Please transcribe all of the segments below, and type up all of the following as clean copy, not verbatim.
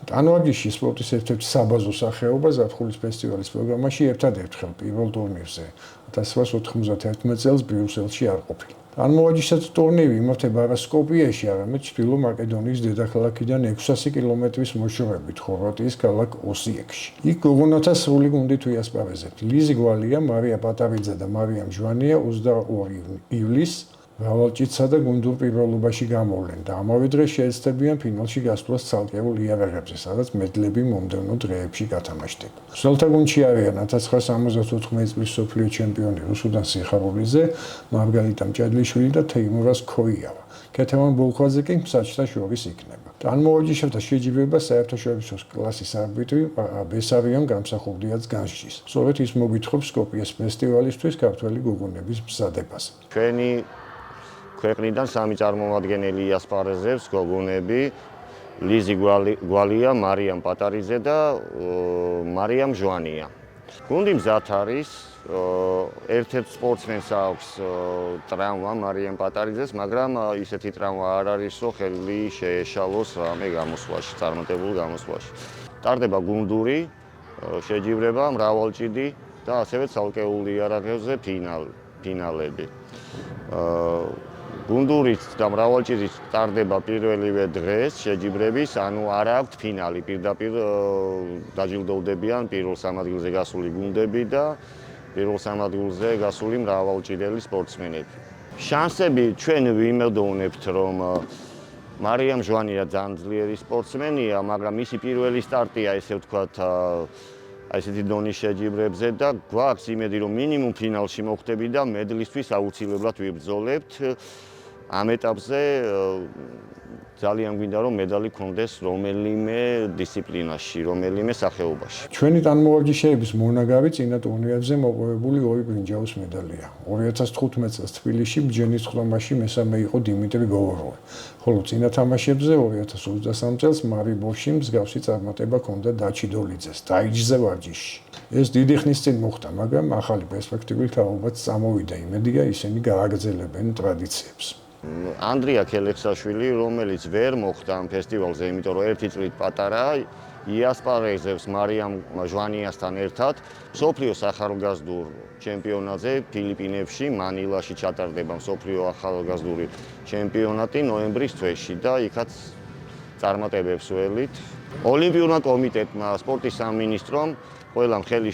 ტანვარჯიშში სპორტის ერთ-ერთი საბაზო სახეობა ზაფხულის ფესტივალის პროგრამაში ერთადერთხელ პირველ ტურნირზე 1991 წელს ბრიუსელში არ ყოფილა. ტანვარჯიშის ტურნირი იმართება არა სკოპიეში, არამედ ჩრდილო მაკედონიის დედაქალაქიდან 600 კილომეტრის მოშორებით ხორვატიის ქალაქ ოსიეკში. იქ გოგონათა სრული გუნდით ვიასპარეზებთ. ლიზი გვალია, მარია პატარიძე და მარიამ ჟვანია 22 ივლისს მრავალჭიდსა და გუნდურ პირველობაში გამოვლენ და ამავე დღეს შეეცდებიან ფინალში გასვლას ცალკეულ იარაღებზე, სადაც მედლები მომდევნო დღეებში გათამაშდება. მსვლელთა გუნდში არიან 1974 წლის მსოფლიო ჩემპიონი რუსუდან სიხარულიძე, მარგარიტა მჭედლიშვილი და თეიმურაზ ქოიავა. კეთევან ბოლქვაძე კი მსაჯთა შორის იქნება. ტანმოვარჯიშეთა შეჯიბრება საერთაშორისო კლასის არბიტრი ბესარიონ გამსახურდიაც განსჯის. სწორედ ის მოგვითხრობს სკოპიეს ფესტივალისთვის ქართველი გოგონების მზადებას. ჩვენი ქვეყნიდან სამი წარმომადგენელი იასპარეზებს გოგონები ლიზი გვალია, მარიამ პატარიძე და მარიამ ჟვანია. გუნდი მზად არის, ერთ-ერთ სპორტსმენს აქვს ტრავმა მარიამ პატარიძეს, მაგრამ ისეთი ტრავმა არ არისო, ხელი შეეშალოს რამე გამოსვლაში, წარმატებულ გამოსვლაში. ტარდება გუნდური შეჯიბრება, მრავალჭიდი და ასევე ცალკეულ იარაღებზე ფინალები. გუნდურით და მრავალჭიდით ტარდება პირველივე დღეს შეჯიბრების, ანუ არ აქვთ ფინალი, პირდაპირ დაჯილდოვდებიან პირველ სამ ადგილზე გასული გუნდები და პირველ სამ ადგილზე გასული მრავალჭიდელი სპორტსმენები. შანსები ჩვენ ვიმედოვნებთ, რომ მარიამ ჟვანია ძალიან ძლიერი სპორტსმენია, მაგრამ მისი პირველი სტარტია, ესე ვთქვათ, ესეთი დონის შეჯიბრებზე და გვაქვს იმედი, რომ მინიმუმ ფინალში მოხვდები და მედლისთვის აუცილებლად ვიბრძოლებთ. ამ ეტაპზე ძალიან გვინდა რომ მედალი გქონდეს რომელიმე დისციპლინაში, რომელიმე სახეობაში. ჩვენი ტანმოვარჯიშეების მონაგავი წინა ტურნირებზე მოპოვებული 2 ბრინჯაოს მედალია. 2015 წელს თბილისში ბჯენის ხლომაში მესამე იყო დიმიტრი გოვოროვი, ხოლო წინა თამაშებზე 2023 წელს მარიბორში მსგავსი წარმატება ჰქონდა დაჩი დოლიძეს დაიჯზე ვარჯიშში. ეს დიდი ხნის წინ მოხდა, მაგრამ ახალი პერსპექტივით თაობაც წამოვიდა, იმედია ისინი გააგრძელებენ ტრადიციებს. ანდრია ქელექსაშვილი, რომელიც ვერ მოხვდა ამ ფესტივალზე, იმიტომ რომ ერთი წლით პატარა, იასპარეზებს მარიამ ჟვანიასთან ერთად მსოფლიოს ახალგაზრდულ ჩემპიონატზე ფილიპინებში, მანილაში ჩატარდება მსოფლიო ახალგაზრდული ჩემპიონატი ნოემბრის თვეში და იქაც წარმატებებს ველით. ოლიმპიურმა კომიტეტმა, სპორტის სამინისტრომ ყველამ ხელი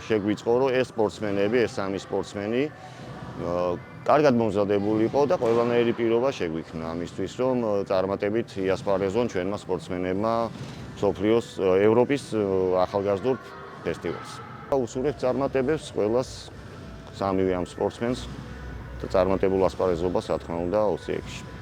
შეგვიწყო, რომ ეს სპორტსმენები, ეს სამი სპორტსმენი კარგად მომზადებული იყო და ყველანაირი პირობა შეგვიქმნა ამისთვის, რომ წარმატებით იასპარეზონ ჩვენმა სპორტსმენებმა მსოფლიოს ევროპის ახალგაზრდულ ფესტივალს. უსურვებთ წარმატებებს ყველას სამივე ამ სპორტსმენს და წარმატებულ ასპარეზობას, რა თქმა უნდა, ოსიეკში.